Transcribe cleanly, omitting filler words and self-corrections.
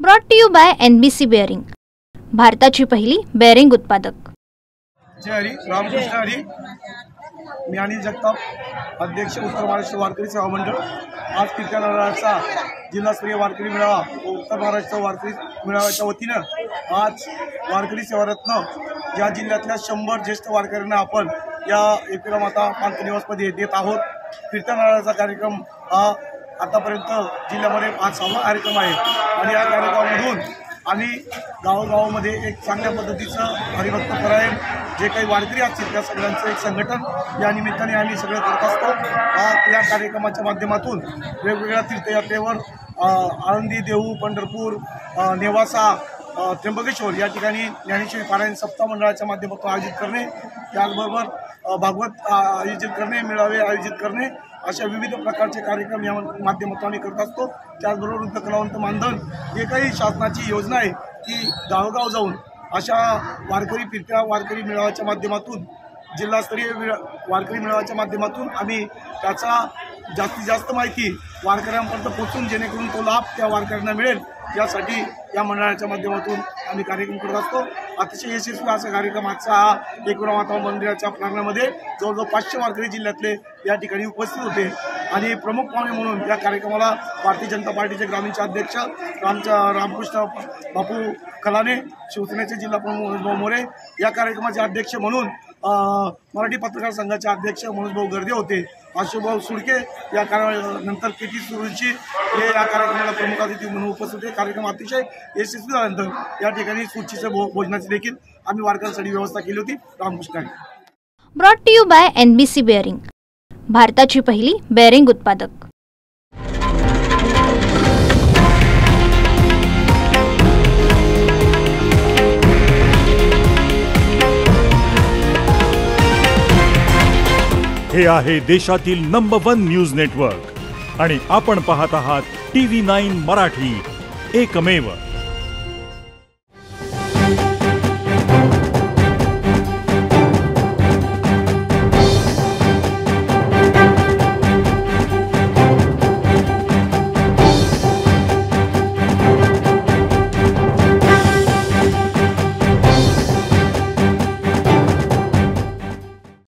Brought to you by NBC bearing, भारताची पहिली bearing उत्पादक। जय हरी, रामकृष्ण हरी। मी अनिल जगताप, अध्यक्ष उत्तर महाराष्ट्र वारकरी सेवा मंडळ। आज फिरत्या नारळाचा जिल्हास्तरीय वारकरी मेळावा व उत्तर महाराष्ट्र वारकरी मेळाव्याच्या वतीनं आज वारकरी सेवारत्न या जिल्ह्यातल्या 100 ज्येष्ठ वारकऱ्यांना आपण या एकविरा माता पांथनिवासमध्ये देत आहोत। फिरत्या नारळाचा कार्यक्रम हा आतापर्यंत जिल्ह्यामध्ये 5वा कार्यक्रम आहे आणि या कार्यक्रमामधून आम्ही गावोगावामध्ये एक चांगल्या पद्धतीचं हरिभक्त परायण जे काही वारकरी असतील त्या सगळ्यांचं एक संघटन या निमित्ताने आम्ही सगळं करत असतो। या कार्यक्रमाच्या माध्यमातून वेगवेगळ्या तीर्थयात्रेवर आळंदी, देहू, पंढरपूर, नेवासा, त्र्यंबकेश्वर या ठिकाणी ज्ञानेश्वरी पारायण सप्ताह मंडळाच्या माध्यमातून आयोजित करणे, त्याचबरोबर भागवत आयोजित करणे, मेळावे आयोजित करणे, अशा विविध प्रकारचे कार्यक्रम या माध्यमातून आम्ही करत असतो। त्याचबरोबर वृद्ध कलावंत मानधन जे काही शासनाची योजना आहे ती गावोगाव जाऊन अशा फिरत्या वारकरी मेळाव्याच्या माध्यमातून, जिल्हास्तरीय वारकरी मेळाव्याच्या माध्यमातून आम्ही त्याचा जास्तीत जास्त माहिती वारकऱ्यांपर्यंत पोहोचून जेणेकरून तो लाभ त्या वारकऱ्यांना मिळेल यासाठी या मंडळाच्या माध्यमातून आम्ही कार्यक्रम करत असतो। अतिशय यशस्वी असा कार्यक्रम आजचा हा एकविरा माता मंदिराच्या प्रांगणामध्ये जवळजवळ 500 वारकरी जिल्ह्यातले या ठिकाणी उपस्थित होते आणि प्रमुख पाहुणे म्हणून या कार्यक्रमाला भारतीय जनता पार्टीचे ग्रामीणचे अध्यक्ष रामकृष्ण बापू कलाने, शिवसेनेचे जिल्हा प्रमुख मनोज भाऊ मोरे, या कार्यक्रमाचे अध्यक्ष म्हणून मराठी पत्रकार संघाचे अध्यक्ष मनोज भाऊ गर्दे होते, आशुभाऊ सुडके या नंतर KT सुरुची हे या कार्यक्रमाला प्रमुख अतिथी म्हणून उपस्थित होते। कार्यक्रम अतिशय यशस्वी झाल्यानंतर या ठिकाणी सूचीच्या भोजनाची देखील आम्ही वारकऱ्यांसाठी व्यवस्था केली होती। Ramkrishna. Brought to you by NBC bearing, भारताची पहिली बेअरिंग उत्पादक। हे आहे देशातील नंबर 1 न्यूज नेटवर्क आणि आपण पाहत आहात TV9 मराठी, एकमेव।